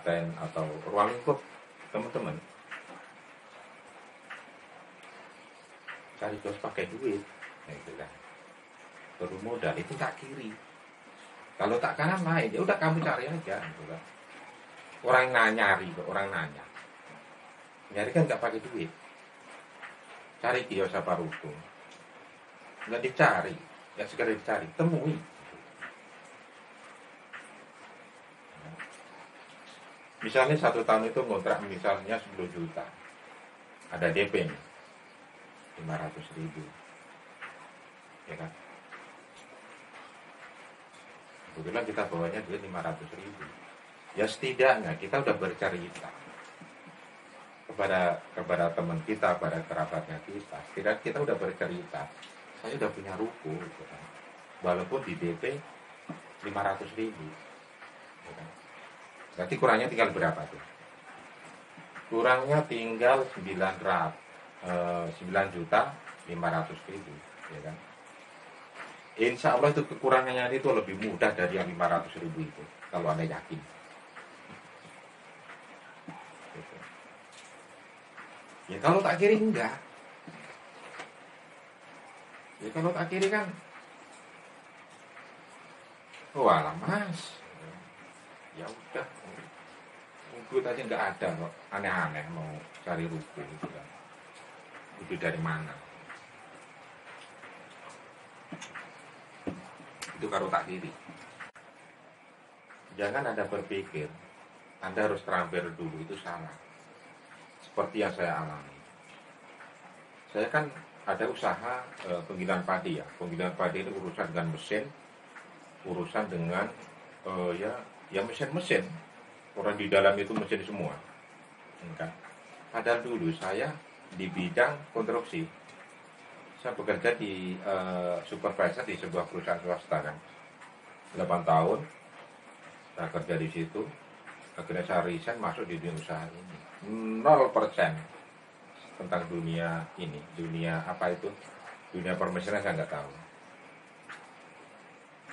atau ruang lingkup teman-teman cari bos pakai duit, nah, gitu kan. Baru modal itu tak kiri. Kalau tak kanan lain, ya udah kamu cari aja, gitu kan. Orang nyari, orang nanya. Nyari kan nggak pakai duit. Cari kios apa rukun. Nggak dicari, nggak sekedar dicari, temui. Misalnya 1 tahun itu ngontrak misalnya 10 juta. Ada DP nih, 500.000. Ya kan? Kebetulan kita bawanya duit 500.000. Ya setidaknya kita udah bercerita kepada teman kita, kepada kerabatnya kita. Setidaknya kita udah bercerita. Saya udah punya ruko, gitu kan. Walaupun di DP 500.000. Gitu kan. Berarti kurangnya tinggal berapa tuh? Kurangnya tinggal 9.500.000, ya kan? Insya Allah itu kekurangannya itu lebih mudah dari yang 500.000 itu, kalau Anda yakin. Gitu. Ya kalau tak kiri enggak. Ya kalau tak kiri kan, walah mas, ya udah. Duit aja nggak ada kok, aneh-aneh mau cari ruko gitu kan. Itu dari mana? Itu kalau tak kiri. Jangan Anda berpikir Anda harus terampil dulu, itu salah. Seperti yang saya alami. Saya kan ada usaha penggilingan padi ya. Penggilingan padi itu urusan dengan mesin, urusan dengan ya mesin-mesin. Orang di dalam itu mesin semua. Enggak. Padahal dulu saya di bidang konstruksi. Saya bekerja di supervisor di sebuah perusahaan swasta kan. 8 tahun saya kerja di situ. Akhirnya saya resign masuk di dunia usaha ini. 0% tentang dunia ini. Dunia apa itu? Dunia permesinan saya nggak tahu.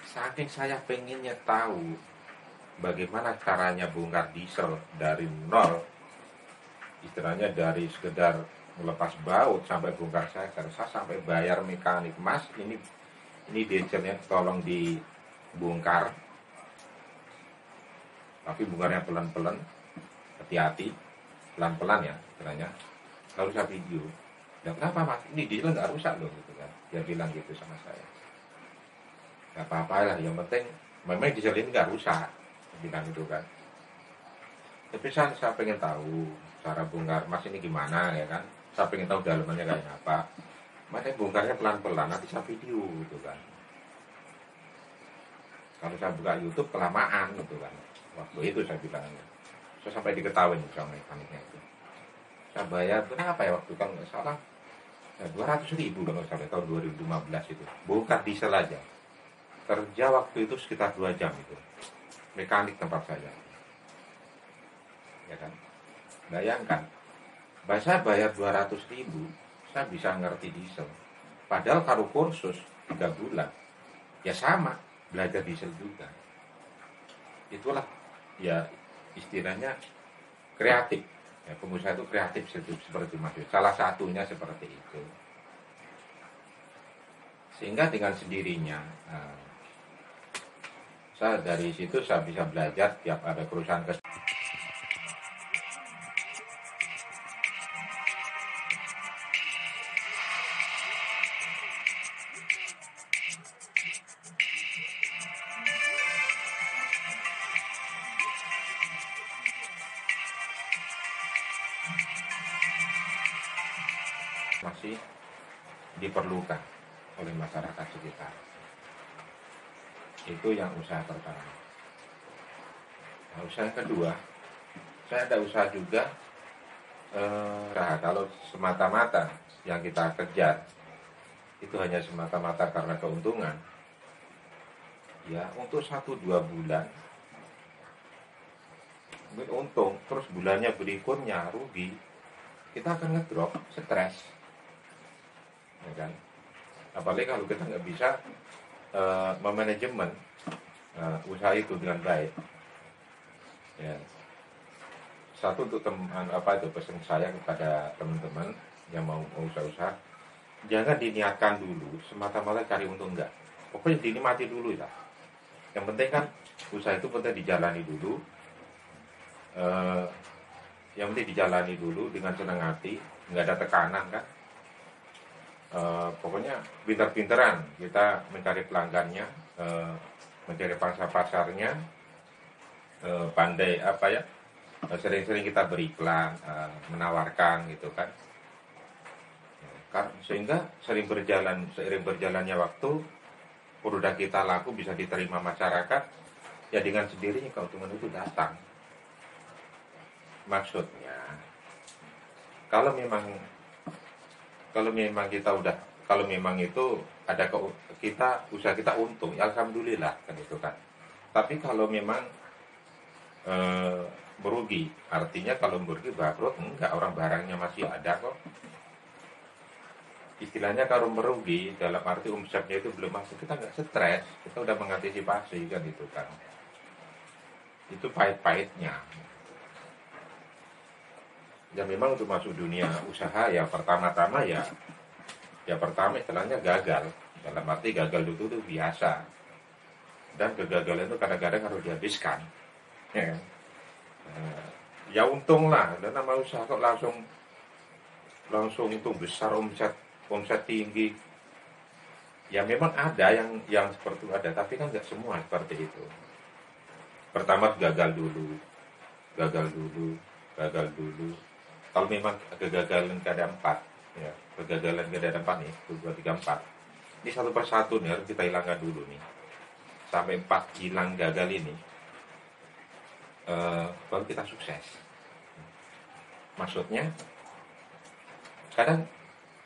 Saking saya pengennya tahu bagaimana caranya bongkar diesel dari nol, istilahnya dari sekedar melepas baut sampai bongkar seker, saya sampai bayar mekanik, mas ini dieselnya tolong dibongkar, tapi bongkarnya pelan-pelan, hati-hati, pelan-pelan ya istilahnya. Lalu saya video, ya kenapa mas, ini diesel nggak rusak loh gitu kan, dia bilang gitu sama saya. Nggak apa-apa lah, yang penting memang diesel ini nggak rusak, bilang itu kan. Tapi saya pengen tahu cara bongkar mas ini gimana ya kan. Saya pengen tahu dalamannya kayak apa. Makanya bongkarnya pelan-pelan, nanti saya video gitu kan. Kalau saya buka YouTube kelamaan gitu kan. Waktu itu saya bilangnya. Saya sampai diketawain sama mekaniknya itu. Saya bayar berapa ya waktu kan nggak salah 200.000 kalau sampai tahun 2015 itu. Bongkar diesel aja. Kerja waktu itu sekitar 2 jam itu. Mekanik tempat saya. Ya kan. Bayangkan. Saya bayar 200.000, saya bisa ngerti diesel. Padahal kalau kursus 3 bulan, ya sama, belajar diesel juga. Itulah, ya istilahnya kreatif. Ya, pengusaha itu kreatif seperti itu. Salah satunya seperti itu. Sehingga dengan sendirinya, saya dari situ saya bisa belajar tiap ada perusahaan masih diperlukan oleh masyarakat sekitar. Itu yang usaha pertama. Nah, usaha kedua, saya ada usaha juga. Kalau semata-mata yang kita kejar itu hanya semata-mata karena keuntungan, ya untuk 1-2 bulan untung, terus bulannya berikutnya rugi, kita akan ngedrop, stres, ya kan? Apalagi kalau kita nggak bisa memanajemen usaha itu dengan baik, ya. satu untuk apa itu pesan saya kepada teman-teman yang mau usaha-usaha, jangan diniatkan dulu semata-mata cari untung, enggak. Pokoknya dinikmati dulu ya. Yang penting kan usaha itu penting dijalani dulu. Yang penting dijalani dulu dengan senang hati, nggak ada tekanan kan. Pokoknya pintar-pintaran kita mencari pelanggannya, mencari pangsa pasarnya, pandai apa ya, sering-sering kita beriklan, menawarkan gitu kan. Sehingga seiring berjalannya waktu, produk kita laku bisa diterima masyarakat, ya dengan sendirinya keuntungan itu datang. Maksudnya, kalau memang itu ada usaha kita untung, ya alhamdulillah kan itu kan. Tapi kalau memang merugi, artinya kalau merugi bangkrut, enggak, orang barangnya masih ada kok. Istilahnya kalau merugi dalam arti omsetnya itu belum masuk, kita nggak stres, kita udah mengantisipasi kan itu kan. Itu pahit-pahitnya. Ya memang untuk masuk dunia usaha ya pertama-tama ya pertama istilahnya gagal. Dalam arti gagal itu biasa. Dan kegagalan itu kadang-kadang harus dihabiskan. Ya untung lah, dan nama usaha kok langsung untung besar, omset tinggi. Ya memang ada yang seperti itu ada, tapi kan nggak semua seperti itu. Pertama gagal dulu. Kalau memang kegagalan keadaan 4, ya, kegagalan keadaan 4 nih, 1, 2, 3, 4. Ini satu persatu nih harus kita hilangkan dulu nih. Sampai 4 hilang gagal ini, baru kita sukses. Maksudnya, kadang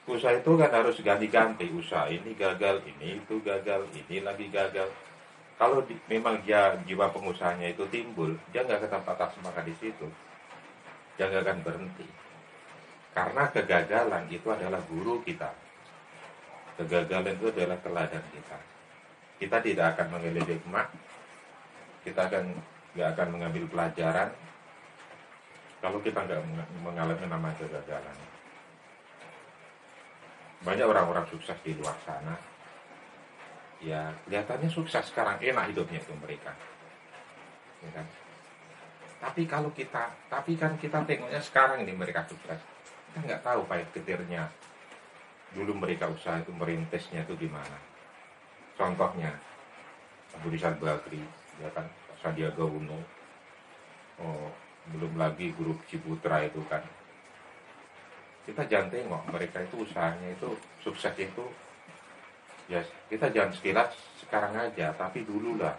usaha itu kan harus ganti-ganti. Usaha ini gagal, ini itu gagal, ini lagi gagal. Kalau memang dia jiwa pengusahanya itu timbul, dia nggak akan patah semangat di situ. Dia nggak akan berhenti. Karena kegagalan itu adalah guru kita. Kegagalan itu adalah teladan kita. Kita tidak akan mengambil hikmah, kita nggak akan mengambil pelajaran kalau kita nggak mengalami nama kegagalan. Banyak orang-orang sukses di luar sana, ya kelihatannya sukses sekarang, enak hidupnya itu mereka, ya kan? Tapi kan kita tengoknya sekarang ini mereka sukses, kita nggak tahu pahit getirnya dulu mereka usaha itu merintisnya itu gimana. Contohnya Abu Rizal Bakri, ya kan, Sandiaga Uno, belum lagi grup Ciputra itu kan. Kita jangan tengok mereka itu usahanya itu sukses itu, ya kita jangan sekilas sekarang aja, tapi dulu lah.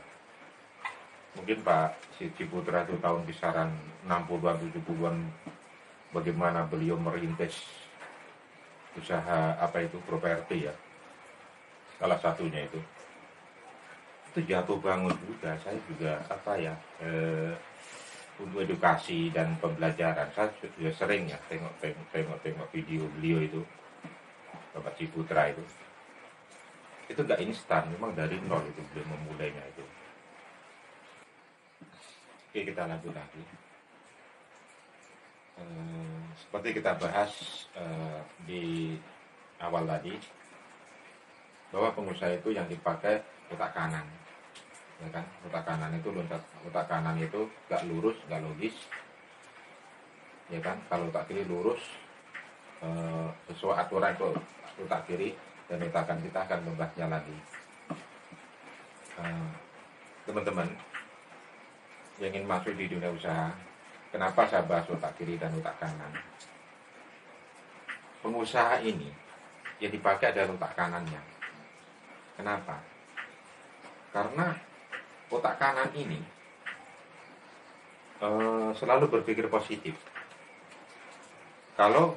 Mungkin Pak Ciputra itu tahun kisaran 60-an, 70-an, bagaimana beliau merintis usaha apa itu properti ya, salah satunya itu jatuh bangun juga. Saya juga apa ya, untuk edukasi dan pembelajaran saya juga sering ya tengok video beliau itu, Bapak Ciputra itu nggak instan, memang dari nol itu beliau memulainya itu. Oke, kita lanjut lagi. Seperti kita bahas di awal tadi, bahwa pengusaha itu yang dipakai otak kanan, ya kan? Otak kanan itu nggak lurus, nggak logis, ya kan? Kalau otak kiri lurus, sesuai aturan itu otak kiri, dan kita akan membahasnya lagi. Teman-teman yang ingin masuk di dunia usaha, kenapa saya bahas otak kiri dan otak kanan? Pengusaha ini yang dipakai adalah otak kanannya. Kenapa? Karena otak kanan ini selalu berpikir positif. Kalau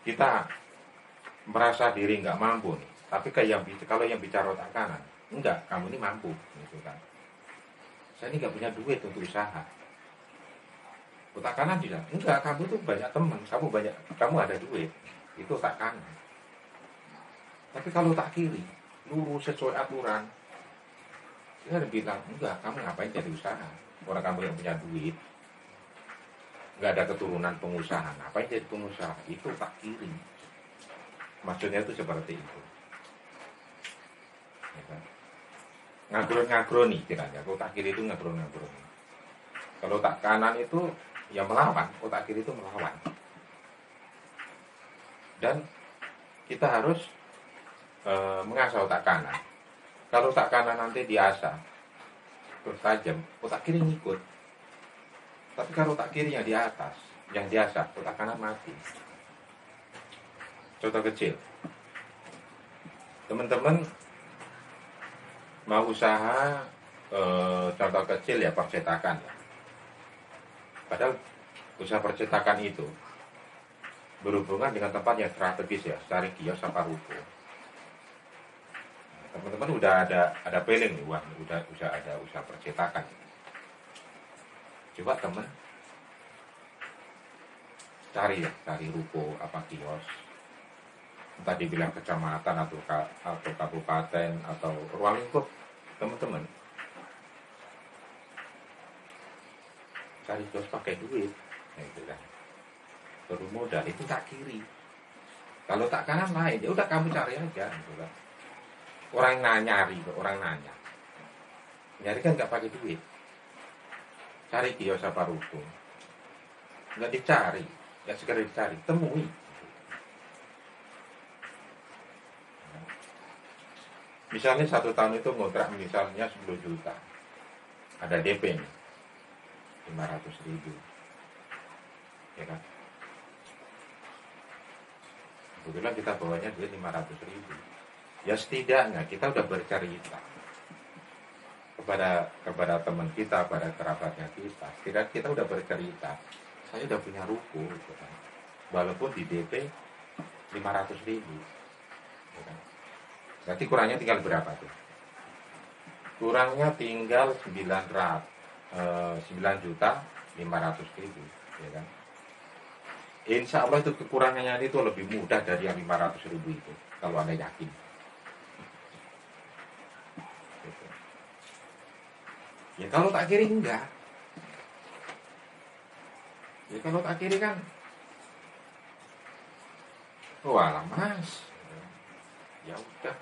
kita merasa diri nggak mampu nih, tapi kalau yang bicara otak kanan, enggak, kamu ini mampu, gitu kan? Saya ini nggak punya duit untuk usaha. Otak kanan bilang, enggak, kamu tuh banyak teman, kamu ada duit, itu otak kanan. Tapi kalau otak kiri, lurus sesuai aturan, dia bilang, enggak, kamu ngapain jadi usaha? orang kampung yang punya duit, nggak ada keturunan pengusaha, ngapain jadi pengusaha? Itu tak kiri. Maksudnya itu seperti itu. Ya kan? Ngagron-ngagroni kiranya. Kalau tak kiri itu ngagron-ngagroni. Kalau tak kanan itu ya melawan, kalau tak kiri itu melawan. Dan kita harus mengasah otak kanan. Kalau otak kanan nanti diasah terus tajam, otak kiri ngikut. Tapi kalau otak kirinya di atas, yang diasah, otak kanan mati. Contoh kecil, teman-teman mau usaha, contoh kecil ya percetakan. Padahal usaha percetakan itu berhubungan dengan tempat yang strategis ya, cari kios apa ruko. Teman-teman udah ada feeling nih, wah udah ada usaha percetakan. Coba teman cari ruko apa kios, entah dibilang kecamatan atau kabupaten atau ruang lingkup, teman-teman cari kios pakai duit, gitu kan. Baru modal itu tak kiri. Kalau tak kanan lain, ya udah kamu cari aja, gitu kan. Orang nyari, nyari kan nggak pakai duit. Cari kios apa ruko, nggak dicari, nggak sekedar dicari, temui. Misalnya 1 tahun itu ngontrak misalnya 10 juta, ada DP nih, 500.000, ya kan? Kebetulan kita bawanya duit 500.000, ya setidaknya kita udah bercerita kepada teman kita, pada kerabatnya kita. Setidaknya kita udah bercerita, saya udah punya ruko, gitu kan. Walaupun di DP 500.000, gitu kan. Berarti kurangnya tinggal berapa tuh? Kurangnya tinggal 9.500.000, ya kan. Insya Allah itu kekurangannya itu lebih mudah dari yang 500.000 itu, kalau Anda yakin. Gitu. Ya kalau tak kiri enggak. Ya kalau tak kiri kan, walah mas, ya udah,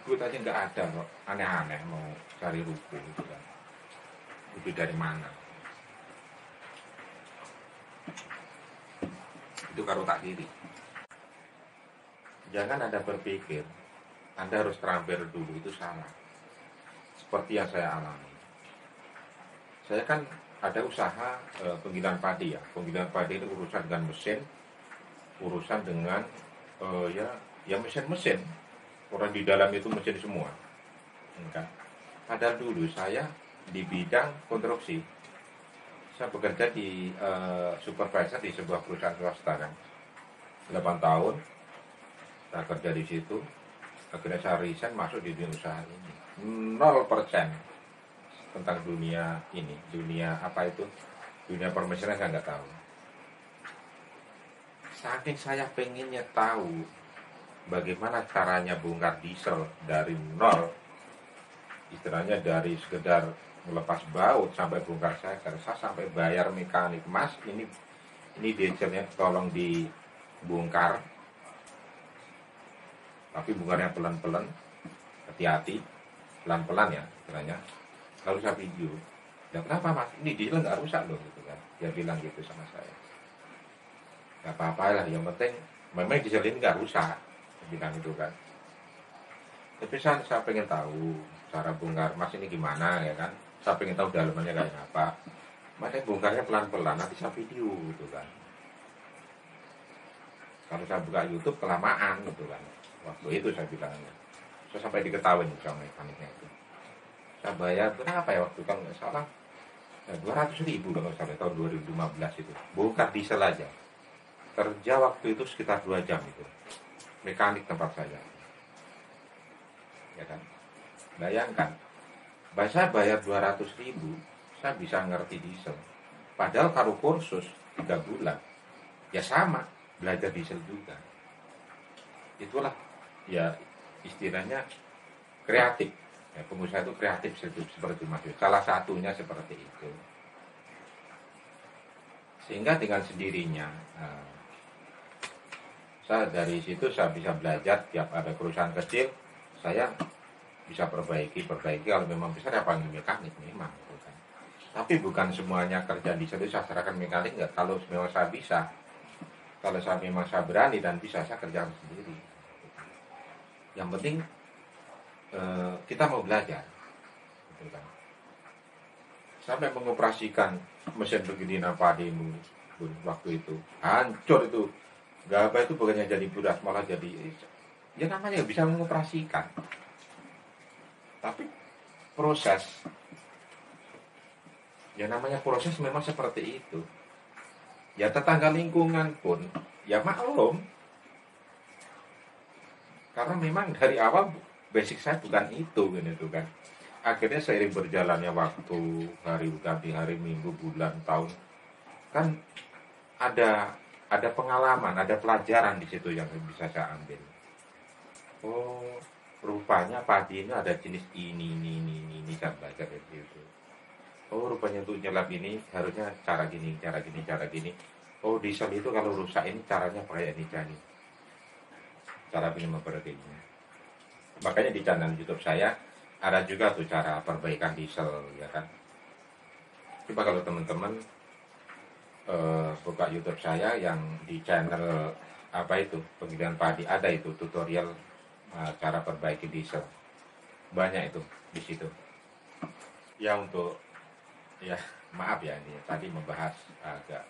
duit aja nggak ada kok, aneh-aneh mau cari ruko gitu kan. Duit dari mana? Itu kalau tak kiri. Jangan Anda berpikir Anda harus terampil dulu, itu salah. Seperti yang saya alami. Saya kan ada usaha penggilingan padi ya. Penggilingan padi itu urusan dengan mesin, urusan dengan ya mesin-mesin. Orang di dalam itu mesin semua. Enggak. Padahal dulu saya di bidang konstruksi. Saya bekerja di supervisor di sebuah perusahaan swasta kan. 8 tahun saya kerja di situ. Akhirnya saya resign masuk di dunia usaha ini. 0% tentang dunia ini, dunia apa itu, dunia permesinan saya nggak tahu. Saking saya pengennya tahu bagaimana caranya bongkar diesel dari nol, istilahnya dari sekedar melepas baut sampai bongkar seker, saya sampai bayar mekanik, mas ini dieselnya tolong dibongkar, tapi bongkarnya pelan-pelan, hati-hati, pelan-pelan ya istilahnya. Lalu saya video, ya kenapa mas, ini diesel nggak rusak loh gitu kan. Dia bilang gitu sama saya, nggak apa-apa lah, yang penting memang diesel ini nggak rusak, dia bilang gitu kan. Tapi saya pengen tahu cara bongkar mas ini gimana ya kan. Saya pengen tahu dalamannya kayak apa. Makanya bongkarnya pelan-pelan, nanti saya video gitu kan. Kalau saya buka YouTube kelamaan gitu kan. Waktu itu saya bilang, saya sampai diketawain sama mekaniknya itu. Saya bayar berapa ya waktu, kalau nggak salah 200.000 kalau nggak salah, tahun 2015 itu. Bongkar diesel aja. Kerja waktu itu sekitar 2 jam itu. Mekanik tempat saya. Ya kan? Bayangkan, saya bayar 200.000, saya bisa ngerti diesel. Padahal kalau kursus 3 bulan, ya sama, belajar diesel juga. Itulah, ya istilahnya kreatif. Ya, pengusaha itu kreatif seperti Mas Yus. Salah satunya seperti itu. Sehingga dengan sendirinya saya dari situ saya bisa belajar. Tiap ada kerusakan kecil saya bisa perbaiki kalau memang besar ya panggil mekanik memang gitu kan. Tapi bukan semuanya kerja di situ saya serahkan mekanik enggak. Kalau memang saya bisa, kalau saya memang saya berani dan bisa, saya kerjakan sendiri. Yang penting kita mau belajar gitu kan. Sampai mengoperasikan mesin begini padi waktu itu hancur itu. Gabah itu bukannya jadi beras malah jadi, ya namanya bisa mengoperasikan. Tapi proses, ya namanya proses memang seperti itu. Ya tetangga lingkungan pun ya maklum, karena memang dari awal basic saya bukan itu gitu kan. Akhirnya seiring berjalannya waktu, hari ganti hari, minggu, bulan, tahun, kan ada pengalaman, ada pelajaran di situ yang bisa saya ambil. Oh, rupanya padi ini ada jenis ini saya belajar dari situ. Oh, rupanya untuk nyelap ini harusnya cara gini, cara gini, cara gini. Oh, diesel itu kalau rusak ini caranya pakai ini, cara ini memperbaikinya. Makanya di channel YouTube saya ada juga tuh cara perbaikan diesel, ya kan. Coba kalau teman-teman buka YouTube saya yang di channel apa itu penggilingan padi, ada itu tutorial cara perbaiki diesel, banyak itu di situ. Ya untuk ya maaf ya ini tadi membahas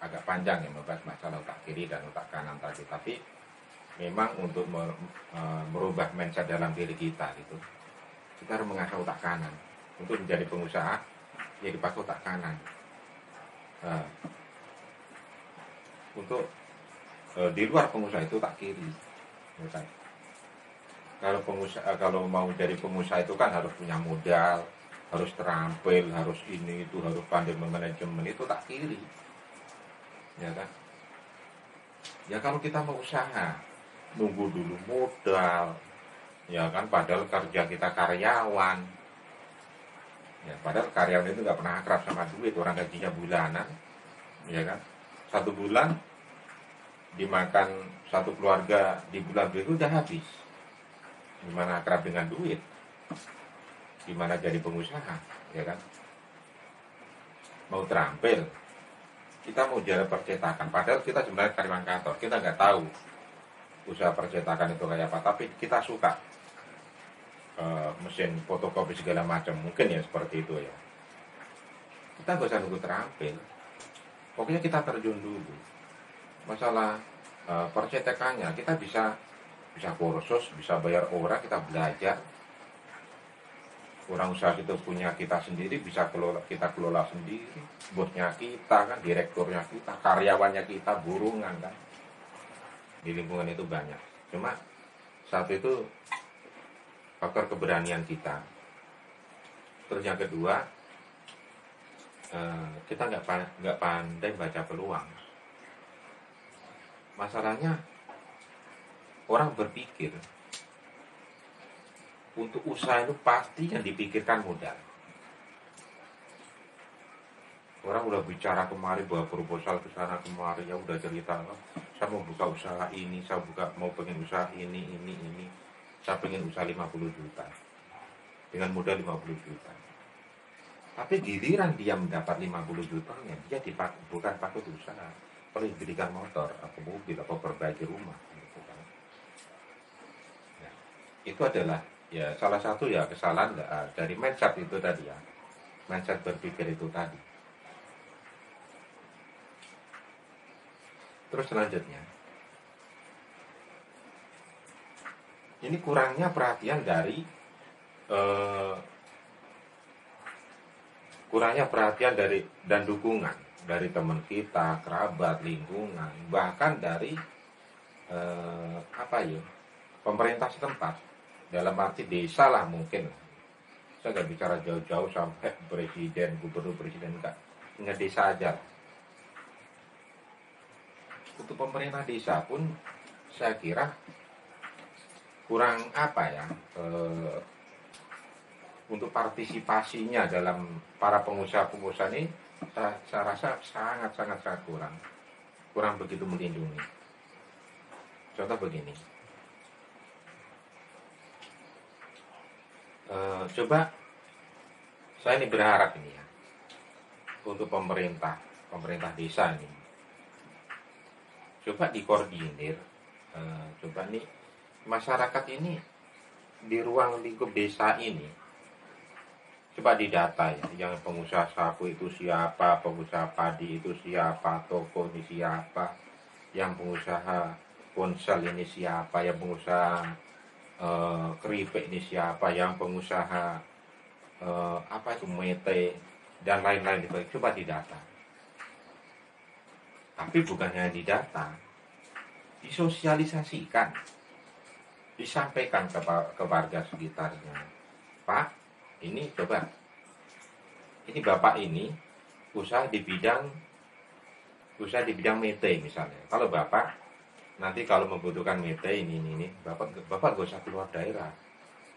agak panjang ya, membahas masalah otak kiri dan otak kanan tadi, tapi memang untuk merubah mindset dalam diri kita gitu, kita harus mengasah otak kanan. Untuk menjadi pengusaha ya dipakai otak kanan. Untuk di luar pengusaha itu tak kiri, bukan. Kalau mau jadi pengusaha itu kan harus punya modal, harus terampil, harus ini itu, harus pandai memanajemen, itu tak kiri, ya kan. Ya kalau kita mau usaha nunggu dulu modal, ya kan, padahal kerja kita karyawan, ya padahal karyawan itu nggak pernah akrab sama duit, orang gajinya bulanan, ya kan. 1 bulan dimakan satu keluarga di bulan berikut udah habis. Gimana akrab dengan duit? Gimana jadi pengusaha, ya kan? Mau terampil, kita mau jalan percetakan, padahal kita sebenarnya karyawan kantor, kita nggak tahu usaha percetakan itu kayak apa, tapi kita suka mesin fotokopi segala macam, mungkin ya seperti itu ya. Kita nggak usah nunggu terampil, pokoknya kita terjun dulu. Masalah percetakannya kita bisa kursus, bisa bayar orang, kita belajar. Orang usaha itu punya kita sendiri, bisa kita kelola sendiri. Bosnya kita kan, direkturnya kita, karyawannya kita, burungan kan. Di lingkungan itu banyak. Cuma satu itu faktor keberanian kita. Terus yang kedua, kita nggak pandai baca peluang. Masalahnya orang berpikir untuk usaha itu pasti yang dipikirkan modal. Orang udah bicara kemari, bawa proposal ke sana kemari, ya udah cerita, saya mau buka usaha ini, mau pengen usaha ini, saya pengen usaha 50 juta dengan modal 50 juta. Tapi giliran dia mendapat 50 jutanya, dia bukan pakai usaha, paling belikan motor, atau mobil, atau perbaiki rumah. Gitu kan. Nah, itu adalah ya salah satu ya kesalahan dari mindset itu tadi ya, mindset berpikir itu tadi. Terus selanjutnya, ini kurangnya perhatian dari dan dukungan dari teman kita, kerabat, lingkungan, bahkan dari pemerintah setempat, dalam arti desa lah mungkin. Saya nggak bicara jauh-jauh sampai presiden, gubernur, presiden, enggak, hingga desa aja. Untuk pemerintah desa pun saya kira kurang untuk partisipasinya dalam para pengusaha-pengusaha ini saya rasa sangat kurang begitu melindungi. Contoh begini, coba saya ini berharap ini ya, untuk pemerintah desa ini, coba dikoordinir, coba nih masyarakat ini di ruang lingkup desa ini, coba didata ya, yang pengusaha sapu itu siapa, pengusaha padi itu siapa, toko ini siapa, yang pengusaha ponsel ini siapa, yang pengusaha keripik ini siapa, yang pengusaha apa itu mete dan lain-lain, coba didata. Tapi bukannya didata, disosialisasikan, disampaikan ke warga sekitarnya. Pak, ini coba, ini bapak ini usaha di bidang mete misalnya. Kalau bapak nanti kalau membutuhkan mete ini, bapak gak usah keluar daerah,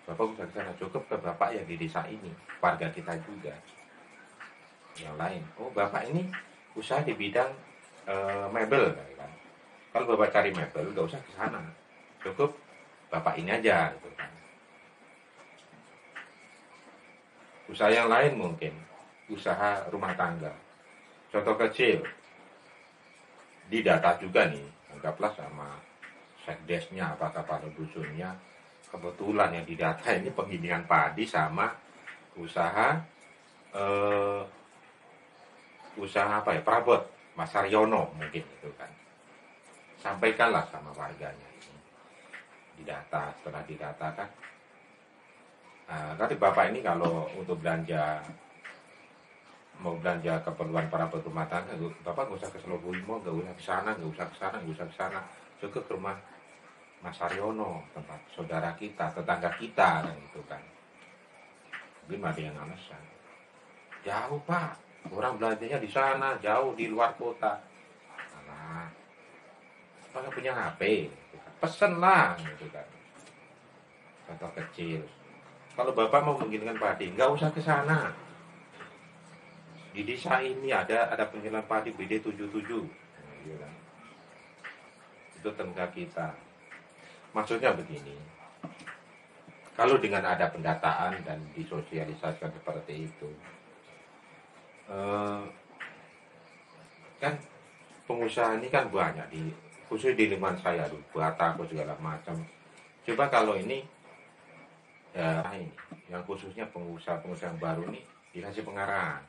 bapak usah ke sana, cukup ke bapak yang di desa ini, warga kita juga. Yang lain, oh bapak ini usaha di bidang mebel kan. Kalau bapak cari mebel gak usah ke sana, cukup bapak ini aja gitu kan. Usaha yang lain mungkin usaha rumah tangga, contoh kecil, didata juga nih, anggaplah sama sekdesnya apa kepala dusunnya, kebetulan yang didata ini penggilingan padi sama usaha apa ya, perabot Mas Saryono mungkin itu kan. Sampaikanlah sama warganya ini, didata. Setelah didatakan, nanti bapak ini kalau untuk mau belanja keperluan perabot rumah tangga, bapak gak usah ke Selobulimo, gak usah ke sana, cukup ke rumah Mas Saryono, tempat saudara kita, tetangga kita kan itu kan. Belum ada yang alasan, jauh pak, orang belanjanya di sana, jauh di luar kota. Nah, kalau punya HP, pesen lah gitu kan. Contoh kecil, kalau bapak mau menggilingan padi, nggak usah ke sana. Di desa ini ada penggilingan padi BD77, gitu kan. Itu tenaga kita. Maksudnya begini, kalau dengan ada pendataan dan disosialisasikan seperti itu, kan pengusaha ini kan banyak khusus di lingkungan saya, Batako segala macam. Coba kalau ini ini yang khususnya pengusaha yang baru ini dikasih pengarahan,